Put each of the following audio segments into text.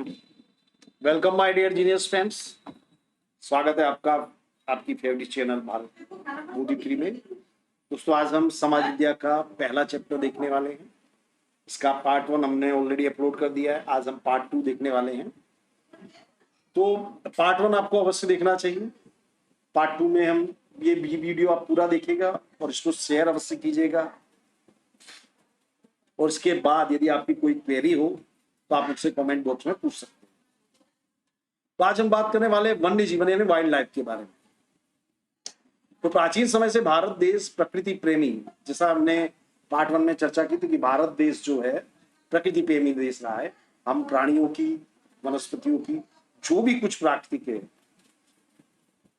Welcome my dear genius friends. स्वागत है आपका आपकी फेवरेट चैनल भारत मोदी 3 में। दोस्तों, आज हम समाज विद्या का पहला चैप्टर देखने वाले हैं। इसका पार्ट 1 हमने ऑलरेडी अपलोड कर दिया है। आज हम पार्ट 2 देखने वाले हैं। तो पार्ट 1 आपको अवश्य देखना चाहिए। पार्ट 2 में हम ये वीडियो आप पूरा देखिएगा और इसको शेयर अवश्य कीजिएगा। और इसके बाद यदि आपकी कोई क्वेरी हो तो आप मुझसे कमेंट बॉक्स में पूछ सकते हैं। तो आज हम बात करने वाले वन्य जीवन यानी वाइल्ड लाइफ के बारे में। तो प्राचीन समय से भारत देश प्रकृति प्रेमी, जैसा हमने पार्ट 1 में चर्चा की थी कि भारत देश जो है प्रकृति प्रेमी देश रहा है। हम प्राणियों की, वनस्पतियों की, जो भी कुछ प्राकृतिक है,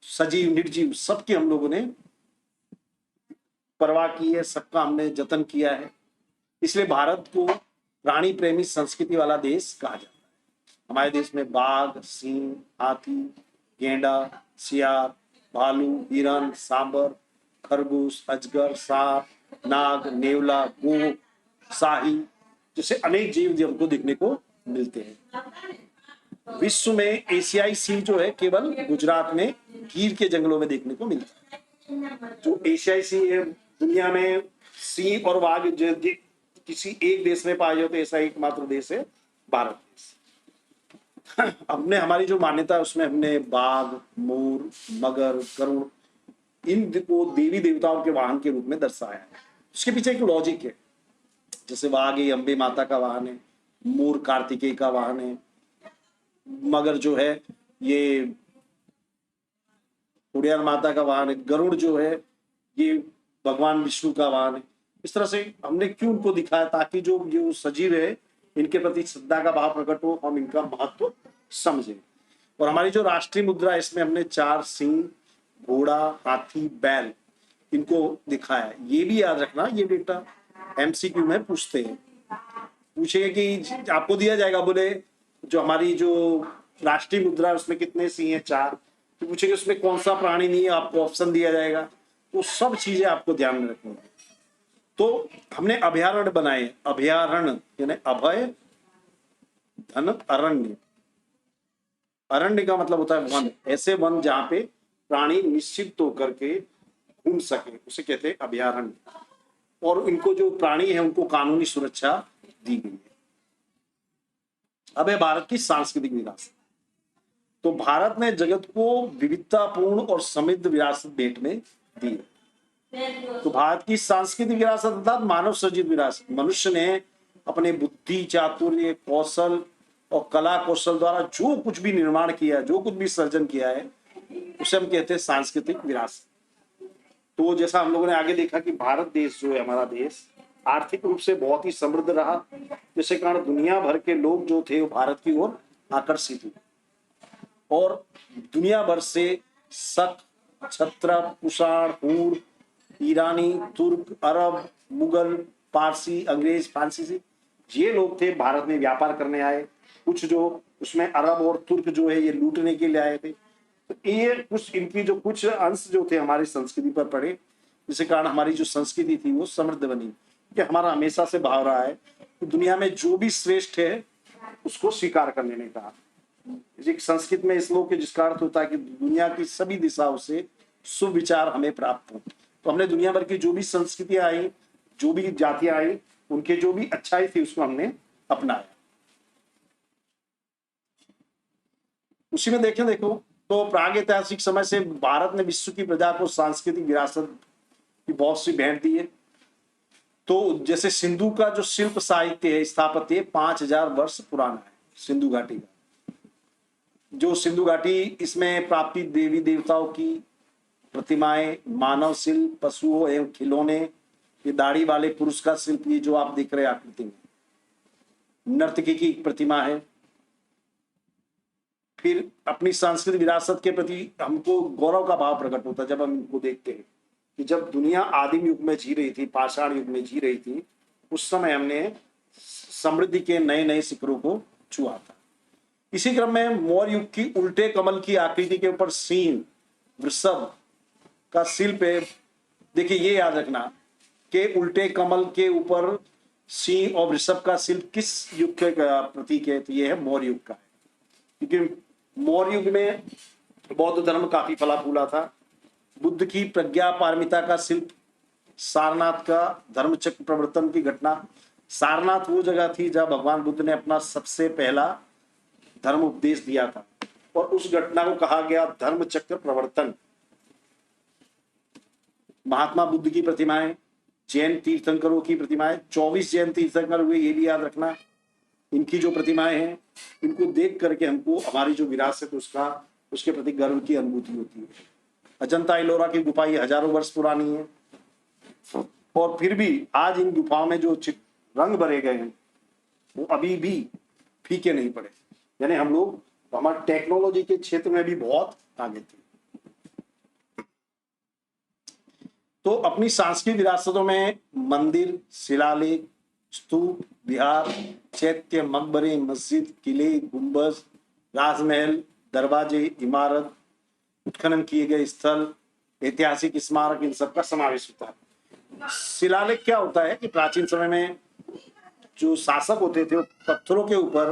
सजीव निर्जीव, सबकी हम लोगों ने परवाह की है, सबका हमने जतन किया है। इसलिए भारत को प्राणी प्रेमी संस्कृति वाला देश कहा जाता है। हमारे देश में बाघ, सिंह, हाथी, गेंडा, सियार, भालू, हिरन, सांबर, खरगोश, अजगर, सांप, नाग, नेवला, गो, शाही जैसे अनेक जीव हमको देखने को मिलते हैं। विश्व में एशियाई सिंह जो है केवल गुजरात में गिर के जंगलों में देखने को मिलता है। जो एशियाई सिंह है, दुनिया में सिंह और बाघ जो किसी एक देश में पाए जाते, ऐसा एकमात्र देश है भारत देश। हमने हमारी जो मान्यता है उसमें हमने बाघ, मोर, मगर, गरुड़ इन को देवी देवताओं के वाहन के रूप में दर्शाया है। उसके पीछे एक लॉजिक है। जैसे बाघ ये अम्बे माता का वाहन है, मोर कार्तिकेय का वाहन है, मगर जो है ये उड़ियार माता का वाहन है, गरुड़ जो है ये भगवान विष्णु का वाहन है। इस तरह से हमने क्यों उनको दिखाया, ताकि जो सजीव है इनके प्रति श्रद्धा का भाव प्रकट हो, हम इनका महत्व समझें। और हमारी जो राष्ट्रीय मुद्रा है इसमें हमने 4 सिंह, घोड़ा, हाथी, बैल इनको दिखाया है। ये भी याद रखना, ये बेटा एमसीक्यू में पूछते हैं, पूछेंगे कि आपको दिया जाएगा, बोले जो हमारी जो राष्ट्रीय मुद्रा है उसमें कितने सिंह है, 4, तो पूछेंगे उसमें कौन सा प्राणी नहीं है, आपको ऑप्शन दिया जाएगा। तो सब चीजें आपको ध्यान में रखनी है। तो हमने अभयारण्य बनाए। अभयारण्य यानी अभय धन अरण्य। अरण्य का मतलब होता है वन, ऐसे वन जहां पे प्राणी निश्चित होकर के घूम सके, उसे कहते हैं अभयारण्य। और इनको जो प्राणी है उनको कानूनी सुरक्षा दी गई है। अब है भारत की सांस्कृतिक विरासत। तो भारत ने जगत को विविधतापूर्ण और समृद्ध विरासत भेंट में दी है। तो भारत की सांस्कृतिक विरासत अर्थात मानव सृजित विरासत, मनुष्य ने अपने बुद्धि, चातुर्य, कौशल और कला कौशल द्वारा जो कुछ भी निर्माण किया, जो कुछ भी सर्जन किया है, उसे हम कहते हैं सांस्कृतिक विरासत। तो जैसा हम लोगों ने आगे देखा कि भारत देश जो है, हमारा देश आर्थिक रूप से बहुत ही समृद्ध रहा, जिसके कारण दुनिया भर के लोग जो थे वो भारत की ओर आकर्षित हुए। और दुनिया भर से शक, क्षत्रप, कुषाण, हूर, ईरानी, तुर्क, अरब, मुगल, पारसी, अंग्रेज, फ्रांसीसी, ये लोग थे भारत में व्यापार करने आए। कुछ जो उसमें अरब और तुर्क जो है ये लूटने के लिए आए थे। तो ये कुछ इनकी जो कुछ अंश जो थे हमारी संस्कृति पर पड़े, जिसके कारण हमारी जो संस्कृति थी वो समृद्ध बनी। कि हमारा हमेशा से भाव रहा है कि दुनिया में जो भी श्रेष्ठ है उसको स्वीकार कर लेने का। संस्कृत में श्लोक है जिसका अर्थ होता है कि दुनिया की सभी दिशाओं से शुभ विचार हमें प्राप्त हो। तो हमने दुनिया भर की जो भी संस्कृतियां आई, जो भी जातियां आई, उनके जो भी अच्छाई थी उसको हमने अपनाया। उसी में देखो तो प्रागैतिहासिक समय से भारत ने विश्व की प्रजा को सांस्कृतिक विरासत की बहुत सी भेंट दी है। तो जैसे सिंधु का जो शिल्प साहित्य है, स्थापत्य 5000 वर्ष पुराना है। सिंधु घाटी का जो सिंधु घाटी, इसमें प्राप्ति देवी देवताओं की प्रतिमाएं, मानव शिल्प, पशुओं एवं खिलौने, ये दाढ़ी वाले पुरुष का शिल्प, ये जो आप देख रहे हैं आकृति में, नर्तकी की प्रतिमा है। फिर अपनी सांस्कृतिक विरासत के प्रति हमको गौरव का भाव प्रकट होता है जब हम इनको देखते हैं कि जब दुनिया आदिम युग में जी रही थी, पाषाण युग में जी रही थी, उस समय हमने समृद्धि के नए नए शिखरों को छुआ था। इसी क्रम में मौर्य युग की उल्टे कमल की आकृति के ऊपर सिंह, वृषभ का शिल्प है। देखिए ये याद रखना कि उल्टे कमल के ऊपर सिंह और वृषभ का शिल्प किस युग के प्रतीक है, तो ये है मौर्य युग का है। क्योंकि मौर्य युग में बौद्ध धर्म काफी फला फूला था। बुद्ध की प्रज्ञा पारमिता का शिल्प, सारनाथ का धर्मचक्र प्रवर्तन की घटना। सारनाथ वो जगह थी जहां भगवान बुद्ध ने अपना सबसे पहला धर्म उपदेश दिया था, और उस घटना को कहा गया धर्मचक्र प्रवर्तन। महात्मा बुद्ध की प्रतिमाएं, जैन तीर्थंकरों की प्रतिमाएं, 24 जैन तीर्थंकर हुए, ये भी याद रखना। इनकी जो प्रतिमाएं हैं, इनको देख करके हमको हमारी जो विरासत उसका उसके प्रति गर्व की अनुभूति होती है। अजंता एलोरा की गुफा ये हजारों वर्ष पुरानी है, और फिर भी आज इन गुफाओं में जो रंग भरे गए हैं वो अभी भी फीके नहीं पड़े। यानी हम लोग हमारे टेक्नोलॉजी के क्षेत्र में भी बहुत आगे थे। तो अपनी सांस्कृतिक विरासतों में मंदिर, शिलालेख, स्तूप, विहार, चैत्य, मकबरे, मस्जिद, किले, गुंबज, राजमहल, दरवाजे, इमारत, उत्खनन किए गए स्थल, ऐतिहासिक स्मारक, इन सब का समावेश होता है। शिलालेख क्या होता है कि प्राचीन समय में जो शासक होते थे वो पत्थरों के ऊपर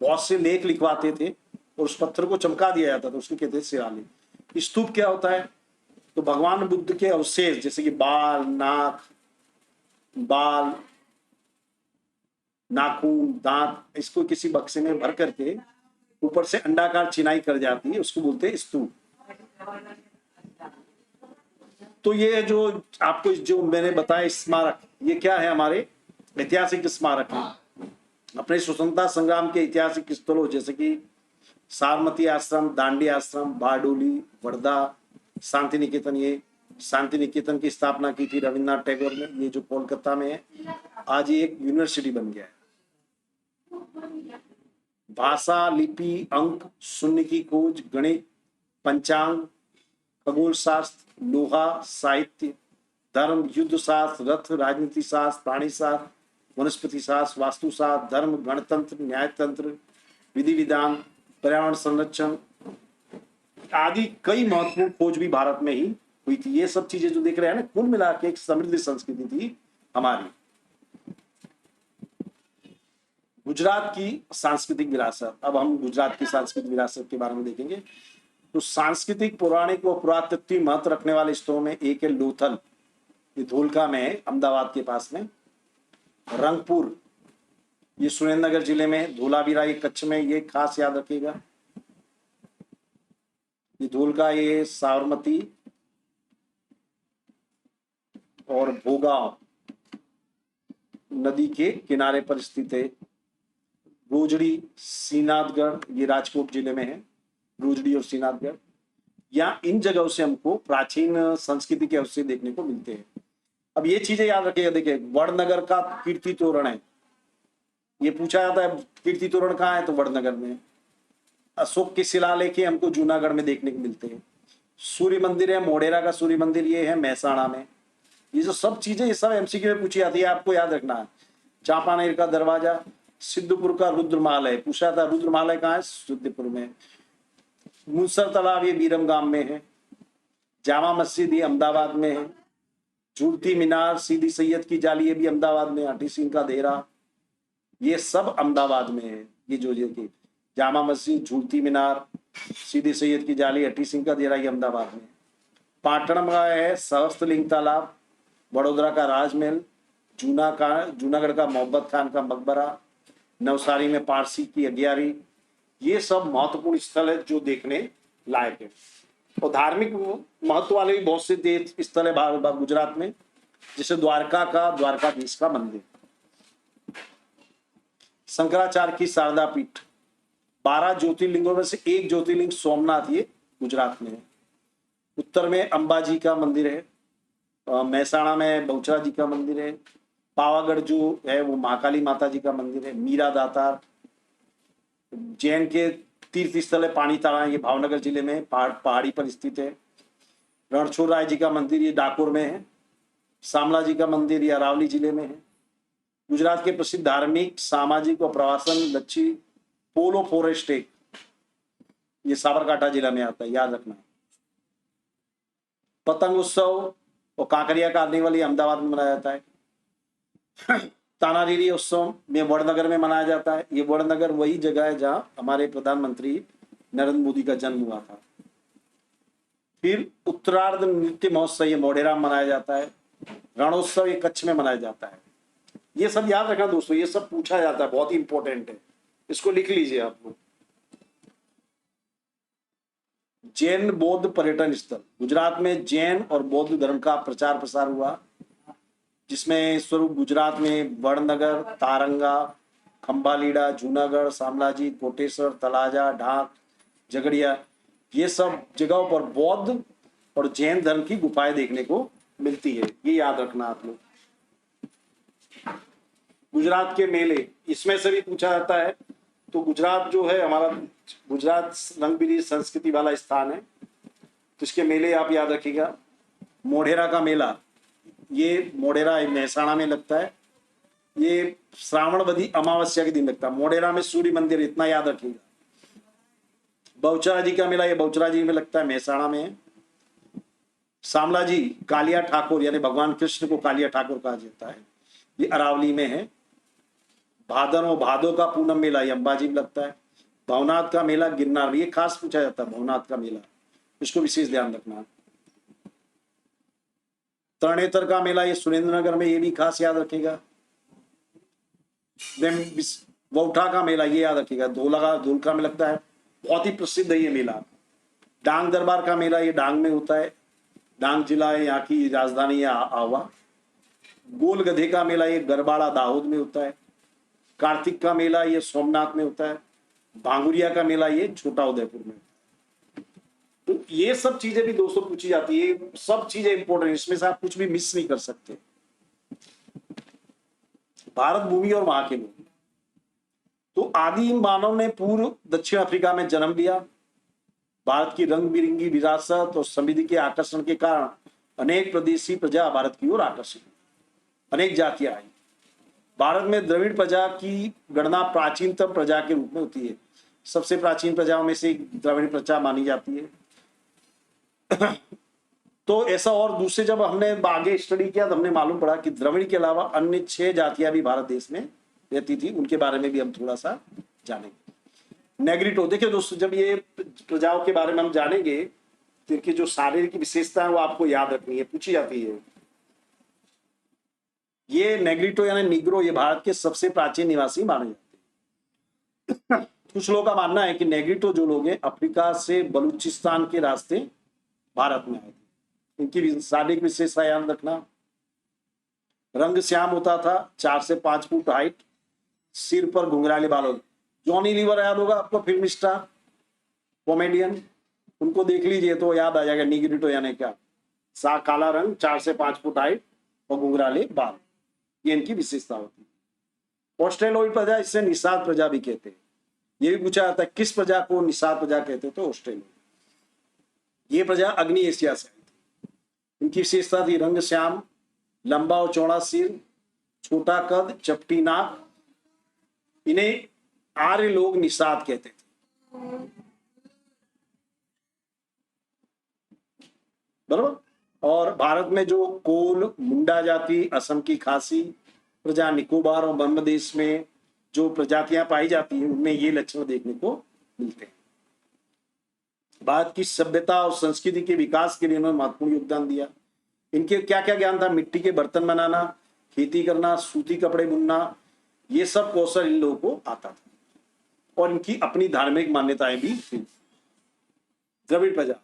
बहुत से लेख लिखवाते थे और उस पत्थर को चमका दिया जाता था, उसको कहते हैं शिलालेख। स्तूप क्या होता है, तो भगवान बुद्ध के अवशेष जैसे कि बाल, नाखून, दांत, इसको किसी बक्से में भर करके ऊपर से अंडाकार चिनाई कर जाती है, उसको बोलते हैं स्तूप। तो ये जो आपको जो मैंने बताया स्मारक, ये क्या है, हमारे ऐतिहासिक स्मारक है। अपने स्वतंत्रता संग्राम के ऐतिहासिक स्थलों जैसे कि साबरमती आश्रम, दांडी आश्रम, बारडोली, वर्धा, शांति निकेतन। ये शांति निकेतन की स्थापना की थी रविन्द्रनाथ टैगोर ने, ये जो कोलकाता में है, आज ये एक यूनिवर्सिटी बन गया है। भाषा, लिपि, अंक, शून्य की खोज, गणित, पंचांग, खगोल शास्त्र, लोहा, साहित्य, धर्म, युद्ध शास्त्र, रथ, राजनीति शास्त्र, प्राणी शास्त्र, वनस्पति शास्त्र, वास्तुशास्त्र, धर्म, गणतंत्र, न्यायतंत्र, विधि विधान, पर्यावरण संरक्षण आदि कई महत्वपूर्ण खोज भी भारत में ही हुई थी। ये सब चीजें जो देख रहे हैं ना, कुल मिला के एक समृद्ध संस्कृति थी हमारी। गुजरात की सांस्कृतिक विरासत, अब हम गुजरात की सांस्कृतिक विरासत के बारे में देखेंगे। तो सांस्कृतिक, पौराणिक व पुरातत्वीय महत्व रखने वाले स्थलों में एक है लोथल, ये धोलका में है, अहमदाबाद के पास में। रंगपुर, ये सुरेंद्रनगर जिले में है। धोलावीरा, ये कच्छ में, ये खास याद रखिएगा। ये धोलका, ये साबरमती और भोगांव नदी के किनारे पर स्थित है। रोजड़ी, श्रीनाथगढ़, ये राजकोट जिले में है। रोजड़ी और श्रीनाथगढ़, या इन जगहों से हमको प्राचीन संस्कृति के अवशेष देखने को मिलते हैं। अब ये चीजें याद रखिएगा। देखिए, वड़नगर का कीर्ति तोरण है, ये पूछा जाता है कीर्ति तोरण कहाँ है, तो वड़नगर में। अशोक के शिलालेख हमको जूनागढ़ में देखने को मिलते हैं। सूर्य मंदिर है, मोढेरा का सूर्य मंदिर, ये है महसाणा में। ये जो सब चीजें, ये सब एमसीक्यू में पूछी जाती है, आपको याद रखना है। चांपानेर का दरवाजा, सिद्धपुर का रुद्रमालय, पूछा था रुद्रमालय कहाँ है, सिद्धपुर में। मूसर तालाब, ये बीरमगाम में है। जामा मस्जिद, ये अहमदाबाद में है। झूलती मीनार, सीदी सैयद की जाली, ये भी अहमदाबाद में। हठी सिंह का देहरा, ये सब अहमदाबाद में है। ये जो की जामा मस्जिद, झूलती मीनार, सीदी सैयद की जाली, हठी सिंह का देहरा, ये अहमदाबाद में। पाटण में है सहस्त्रलिंग तालाब, वडोदरा का राजमहल, जूनागढ़ का मोहब्बत खान का मकबरा, नवसारी में पारसी की अगियारी। ये सब महत्वपूर्ण स्थल है जो देखने लायक है। और धार्मिक महत्व वाले भी बहुत से स्थल है गुजरात में, जैसे द्वारकाधीश का मंदिर, शंकराचार्य की शारदा पीठ, 12 ज्योतिर्लिंगों में से एक ज्योतिर्लिंग सोमनाथ, ये गुजरात में है। उत्तर में अंबाजी का मंदिर है। महसाणा में बहुचरा जी का मंदिर है। पावागढ़ जो है वो महाकाली माता जी का मंदिर है। मीरा दातार, जैन के तीर्थ स्थल है पानी तारा, ये भावनगर जिले में पहाड़ी पर स्थित है। रणछोड़ राय जी का मंदिर, ये डाकोर में है। शामला जी का मंदिर, ये अरावली जिले में है। गुजरात के प्रसिद्ध धार्मिक, सामाजिक और प्रवासन लक्ष्य पोलो फॉरेस्ट एक, ये साबरकांठा जिला में आता है, याद रखना। पतंग उत्सव और कांकरिया कार्निवल, ये अहमदाबाद में मनाया जाता है। तानारीरी उत्सव में वडनगर में मनाया जाता है। ये वडनगर वही जगह है जहां हमारे प्रधानमंत्री नरेंद्र मोदी का जन्म हुआ था। फिर उत्तरार्ध नृत्य महोत्सव ये मोढेरा में मनाया जाता है। रणोत्सव ये कच्छ में मनाया जाता है। ये सब याद रखना दोस्तों, ये सब पूछा जाता है, बहुत ही इंपॉर्टेंट है, इसको लिख लीजिए आप लोग। जैन बौद्ध पर्यटन स्थल, गुजरात में जैन और बौद्ध धर्म का प्रचार प्रसार हुआ, जिसमें स्वरूप गुजरात में वडनगर, तारंगा, खंभालीड़ा, जूनागढ़, शामलाजी, कोटेश्वर, तलाजा, ढाक, झगड़िया, ये सब जगहों पर बौद्ध और जैन धर्म की गुफाएं देखने को मिलती है। ये याद रखना आप लोग। गुजरात के मेले, इसमें से भी पूछा जाता है। तो गुजरात जो है हमारा, गुजरात रंग बिरंगी संस्कृति वाला स्थान है, तो इसके मेले आप याद रखिएगा। मोढेरा का मेला, ये मोढेरा महसाणा में लगता है। ये श्रावणवदी अमावस्या के दिन लगता है। मोढेरा में सूर्य मंदिर, इतना याद रखिएगा। बहुचराजी का मेला, ये बहुचराजी में लगता है, महसाणा में है। शामलाजी कालिया ठाकुर, यानी भगवान कृष्ण को कालिया ठाकुर कहा जाता है, ये अरावली में है। भादर और भादो का पूनम मेला ये अंबाजी में लगता है। भवनाथ का मेला गिरनार में, ये खास पूछा जाता है भवनाथ का मेला, इसको विशेष ध्यान रखना। तरणेतर का मेला ये सुरेंद्रनगर में, ये भी खास याद रखिएगा। वौठा का मेला ये याद रखिएगा, धोलका में लगता है, बहुत ही प्रसिद्ध है ये मेला। डांग दरबार का मेला ये डांग में होता है, डांग जिला है, यहाँ की राजधानी है आवा। गोल गधे का मेला ये गरबाड़ा दाहोद में होता है। कार्तिक का मेला ये सोमनाथ में होता है। भांगुरिया का मेला ये छोटा उदयपुर में। तो ये सब चीजें भी दोस्तों पूछी जाती है, सब चीजें इंपॉर्टेंट, इसमें से आप कुछ भी मिस नहीं कर सकते। भारत भूमि और वहां के लोग, तो आदि मानव ने पूर्व दक्षिण अफ्रीका में जन्म लिया। भारत की रंग बिरंगी विरासत और समृद्धि के आकर्षण के कारण अनेक प्रदेशी प्रजा भारत की ओर आकर्षित, अनेक जातियां आई। भारत में द्रविड़ प्रजा की गणना प्राचीनतम प्रजा के रूप में होती है। सबसे प्राचीन प्रजाओं में से एक द्रविड़ प्रजा मानी जाती है। तो ऐसा, और दूसरे जब हमने आगे स्टडी किया तो हमने मालूम पड़ा कि द्रविड़ के अलावा अन्य 6 जातियां भी भारत देश में रहती थी। उनके बारे में भी हम थोड़ा सा जानेंगे। नेग्रिटो, देखिए दोस्तों, जब ये प्रजाओं के बारे में हम जानेंगे तो इनकी जो शारीरिक विशेषता है वो आपको याद रखनी है, पूछी जाती है। ये नेग्रिटो यानी निग्रो, ये भारत के सबसे प्राचीन निवासी माने जाते हैं। कुछ लोगों का मानना है कि नेग्रिटो जो लोग हैं अफ्रीका से बलूचिस्तान के रास्ते भारत में आए थे। इनकी शारीरिक विशेषता याद रखना, रंग श्याम होता था, 4 से 5 फुट हाइट, सिर पर घुंघराले बाल। जॉनी लीवर याद होगा आपको, फिल्म स्टार, कॉमेडियन, उनको देख लीजिए तो याद आ जाएगा निग्रिटो यानी क्या। काला रंग, 4 से 5 फुट हाइट और घुंघराले बाल, ये इनकी विशेषता होती है। ऑस्ट्रेलोइड प्रजा, इससे निषाद प्रजा भी कहते हैं। ये भी पूछा जाता है किस प्रजा को निषाद प्रजा कहते हैं, तो ऑस्ट्रेलोइड। ये प्रजा अग्नि एशिया से आई थी। इनकी विशेषता थी रंग श्याम, लंबा और चौड़ा सिर, छोटा कद, चपटी नाक। इन्हें आर्य लोग निषाद कहते थे, बराबर। और भारत में जो कोल, मुंडा जाति, असम की खासी प्रजा, निकोबार और बांग्लादेश में जो प्रजातियां पाई जाती हैं उनमें ये लक्षण देखने को मिलते हैं। भारत की सभ्यता और संस्कृति के विकास के लिए उन्होंने महत्वपूर्ण योगदान दिया। इनके क्या क्या ज्ञान था, मिट्टी के बर्तन बनाना, खेती करना, सूती कपड़े बुनना, ये सब कौशल इन लोगों को आता था। और इनकी अपनी धार्मिक मान्यताएं भी थी। द्रविड़ प्रजा,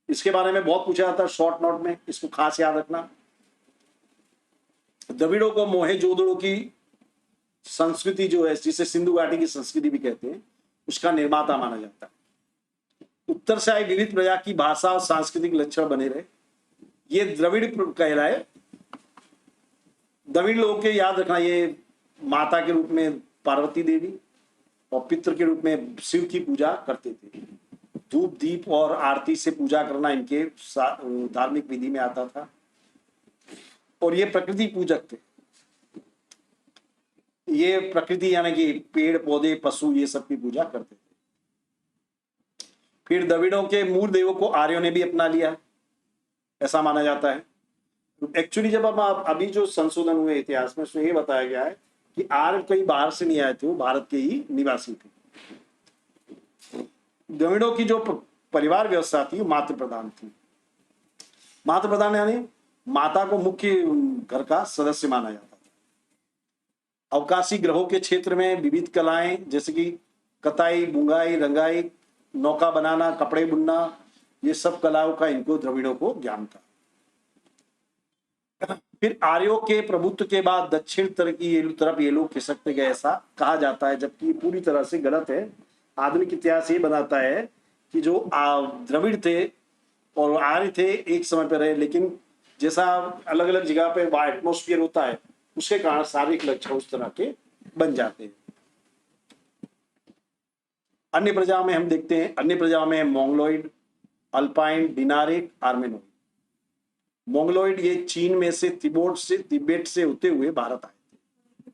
इसके बारे में बहुत पूछा जाता है शॉर्ट नोट में, इसको खास याद रखना। द्रविड़ों को मोहेंजोदड़ो की संस्कृति जो है, जिसे सिंधु घाटी की संस्कृति भी कहते हैं, उसका निर्माता माना जाता है। उत्तर से आई विविध प्रजा की भाषा और सांस्कृतिक लक्षण बने रहे, ये द्रविड़ कहलाए। द्रविड़ लोगों के याद रखना, ये माता के रूप में पार्वती देवी और पितृ के रूप में शिव की पूजा करते थे। धूप दीप और आरती से पूजा करना इनके धार्मिक विधि में आता था। और ये प्रकृति पूजक थे। ये प्रकृति यानी कि पेड़ पौधे, पशु, ये सब की पूजा करते थे। फिर द्रविड़ों के मूल देवों को आर्यों ने भी अपना लिया, ऐसा माना जाता है। एक्चुअली जब हम अभी जो संशोधन हुए इतिहास में, उसमें ये बताया गया है कि आर्य कहीं बाहर से नहीं आए थे, वो भारत के ही निवासी थे। द्रविड़ों की जो परिवार व्यवस्था थी वो मातृ प्रधान थी। मातृ प्रधान यानी माता को मुख्य घर का सदस्य माना जाता था। अवकाशी ग्रहों के क्षेत्र में विविध कलाएं जैसे कि कताई, बुंगाई, रंगाई, नौका बनाना, कपड़े बुनना, ये सब कलाओं का इनको द्रविड़ों को ज्ञान था। फिर आर्यों के प्रभुत्व के बाद दक्षिण तरफ ये लोग खिसकते गए, ऐसा कहा जाता है, जबकि पूरी तरह से गलत है। आधुनिक इतिहास ये बताता है कि जो द्रविड़ थे और आर्य थे एक समय पर रहे, लेकिन जैसा अलग अलग जगह पे एटमोस्फियर होता है उसके कारण शारीरिक लक्षण उस तरह के बन जाते हैं। अन्य प्रजाओं में हम देखते हैं, अन्य प्रजाओं में मोंगलोइड, अल्पाइन, डिनारिक, आर्मेनोइड। मोंगलोइड ये चीन में से तिब्बत से होते हुए भारत आए थे।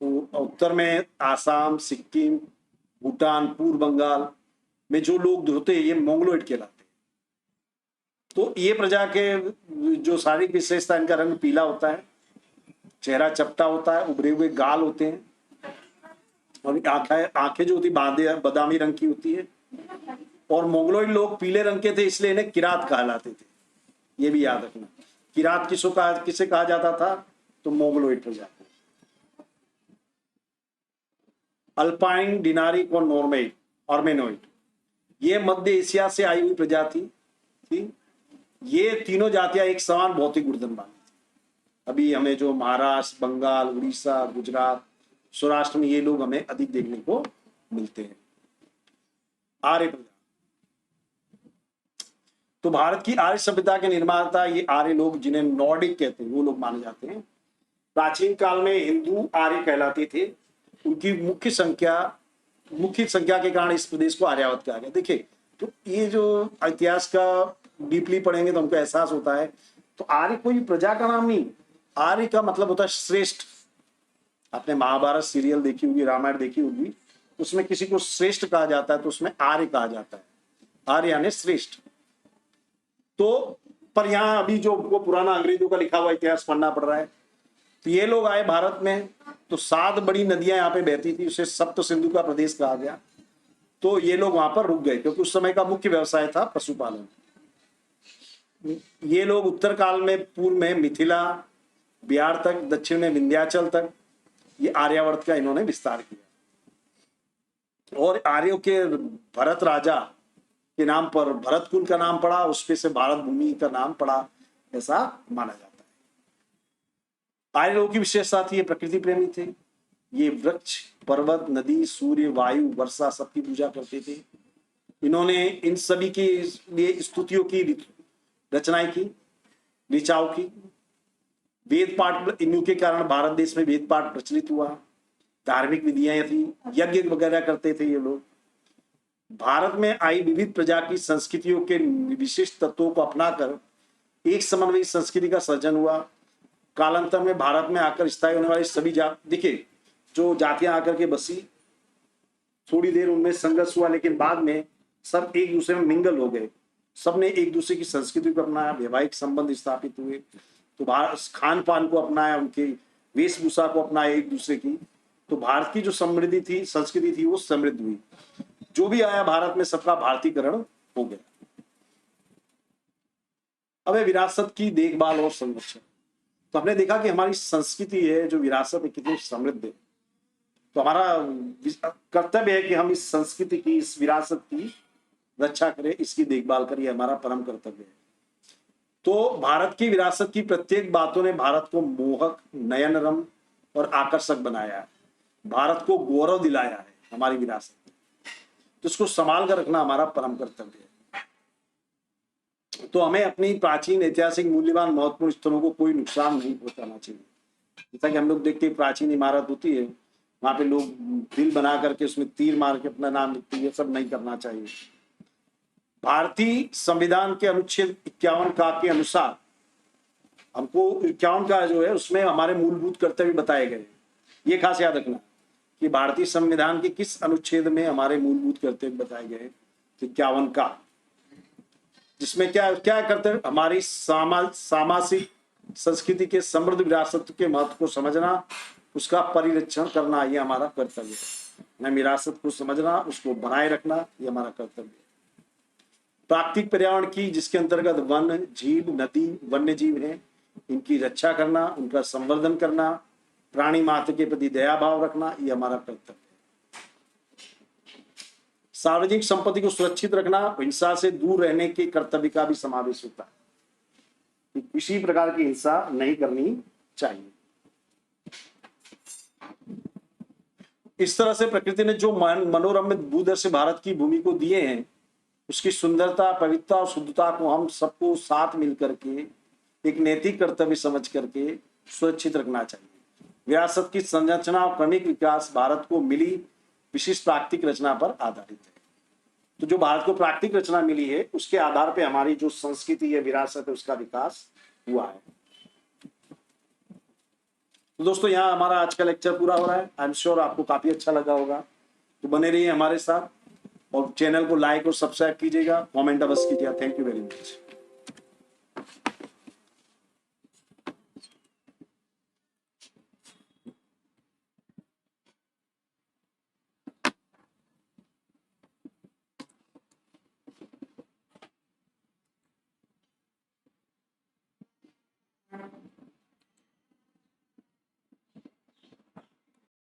तो उत्तर में आसाम, सिक्किम, भूटान, पूर्व बंगाल में जो लोग होते हैं ये मोंगलोइड कहलाते हैं। तो ये प्रजा के जो शारीरिक विशेषता, इनका रंग पीला होता है, चेहरा चपटा होता है, उभरे हुए गाल होते हैं, और आंखें जो होती बादामी रंग की होती है। और मोंगलोइड लोग पीले रंग के थे, इसलिए इन्हें किरात कहलाते थे। ये भी याद रखना, किरात किसे कहा जाता था, तो मोंगलोइड प्रजा को। अल्पाइन, डिनारिक और आर्मेनोइड ये मध्य एशिया से आई हुई प्रजाति थी। ये तीनों जातियां एक समान भौतिक गुणधर्म वाली थी। अभी हमें जो महाराष्ट्र, बंगाल, उड़ीसा, गुजरात, सौराष्ट्र में ये लोग हमें अधिक देखने को मिलते हैं। आर्य प्रजा, तो भारत की आर्य सभ्यता के निर्माता ये आर्य लोग, जिन्हें नॉर्डिक कहते हैं, वो लोग माने जाते हैं। प्राचीन काल में हिंदू आर्य कहलाते थे। उनकी मुख्य संख्या के कारण इस प्रदेश को आर्यावत कहा गया। देखिए, तो ये जो इतिहास का डीपली पढ़ेंगे तो हमको एहसास होता है, तो आर्य कोई प्रजा का नाम नहीं, आर्य का मतलब होता है श्रेष्ठ। आपने महाभारत सीरियल देखी होगी, रामायण देखी होगी, उसमें किसी को श्रेष्ठ कहा जाता है तो उसमें आर्य कहा जाता है। आर्य यानी श्रेष्ठ। तो पर यहाँ अभी जो वो पुराना अंग्रेजों का लिखा हुआ इतिहास पढ़ना पड़ रहा है, तो ये लोग आए भारत में, तो 7 बड़ी नदियां यहाँ पे बहती थी, उसे सप्त सिंधु का प्रदेश कहा गया। तो ये लोग वहां पर रुक गए, क्योंकि उस समय का मुख्य व्यवसाय था पशुपालन। ये लोग उत्तर काल में पूर्व में मिथिला, बिहार तक, दक्षिण में विंध्याचल तक ये आर्यावर्त का इन्होंने विस्तार किया। और आर्यों के भरत राजा के नाम पर भरत कुल का नाम पड़ा, उसपे से भारत भूमि का नाम पड़ा, ऐसा माना जाता है। आर्य लोगों की विशेषता थी, ये प्रकृति प्रेमी थे। ये वृक्ष, पर्वत, नदी, सूर्य, वायु, वर्षा सबकी पूजा करते थे। इन्होंने इन सभी के लिए स्तुतियों की रचनाएं की, ऋचाओं की। वेद पाठ, इनके कारण भारत देश में वेद पाठ प्रचलित हुआ। धार्मिक विधियां थी, यज्ञ वगैरह करते थे ये लोग। भारत में आई विविध प्रजा की संस्कृतियों के विशिष्ट तत्वों को अपनाकर एक समन्वयी संस्कृति का सर्जन हुआ। कालांतर में भारत में आकर स्थायी होने वाली सभी देखिए, जो जातियां आकर के बसी, थोड़ी देर उनमें संघर्ष हुआ, लेकिन बाद में सब एक दूसरे में मिंगल हो गए। सबने एक दूसरे की संस्कृति को अपनाया, वैवाहिक संबंध स्थापित हुए। तो भारत खान पान को अपनाया, उनके वेशभूषा को अपनाया एक दूसरे की। तो भारत की जो समृद्धि थी, संस्कृति थी, वो समृद्ध हुई। जो भी आया भारत में सबका भारतीकरण हो गया। अब है विरासत की देखभाल और संरक्षण। तो हमने देखा कि हमारी संस्कृति है, जो विरासत है, कितनी समृद्ध है। तो हमारा कर्तव्य है कि हम इस संस्कृति की, इस विरासत की रक्षा करें, इसकी देखभाल करें, हमारा परम कर्तव्य है। तो भारत की विरासत की प्रत्येक बातों ने भारत को मोहक, नयनरम और आकर्षक बनाया है। भारत को गौरव दिलाया है हमारी विरासत। तो इसको संभाल कर रखना हमारा परम कर्तव्य है। तो हमें अपनी प्राचीन, ऐतिहासिक, मूल्यवान, महत्वपूर्ण स्थलों को कोई नुकसान नहीं पहुंचाना चाहिए। जैसा कि हम लोग देखते हैं, प्राचीन इमारत होती है, वहां पे लोग दिल बना करके उसमें तीर मार के अपना नाम लिखते हैं, ये सब नहीं करना चाहिए। भारतीय संविधान के अनुच्छेद 51 का के अनुसार हमको 51 का जो है उसमें हमारे मूलभूत कर्तव्य बताए गए। ये खास याद रखना कि भारतीय संविधान के किस अनुच्छेद में हमारे मूलभूत कर्तव्य बताए गए। 51 का, जिसमें क्या क्या कर्तव्य, हमारी सामाजिक संस्कृति के समृद्ध विरासत के महत्व को समझना, उसका परिरक्षण करना ये हमारा कर्तव्य है। न विरासत को समझना, उसको बनाए रखना ये हमारा कर्तव्य है। प्राकृतिक पर्यावरण की, जिसके अंतर्गत वन, झील, नदी, वन्य जीव हैं, इनकी रक्षा करना, उनका संवर्धन करना, प्राणी मात्र के प्रति दया भाव रखना ये हमारा कर्तव्य है। सार्वजनिक संपत्ति को सुरक्षित रखना, हिंसा से दूर रहने के कर्तव्य का भी समावेश होता है। किसी प्रकार की हिंसा नहीं करनी चाहिए। इस तरह से प्रकृति ने जो मनोरम भूदर्श भारत की भूमि को दिए हैं, उसकी सुंदरता, पवित्रता और शुद्धता को हम सबको साथ मिलकर के एक नैतिक कर्तव्य समझ करके सुरक्षित रखना चाहिए। विरासत की संरचना और क्रमिक विकास भारत को मिली विशिष्ट प्राकृतिक रचना पर आधारित है। तो जो भारत को प्राकृतिक रचना मिली है, उसके आधार पर हमारी जो संस्कृति है, विरासत है, उसका विकास हुआ है। तो दोस्तों, यहाँ हमारा आज का लेक्चर पूरा हो रहा है। आई एम श्योर आपको काफी अच्छा लगा होगा। तो बने रहिए हमारे साथ और चैनल को लाइक और सब्सक्राइब कीजिएगा, कमेंट अवश्य कीजिएगा। Thank you very much.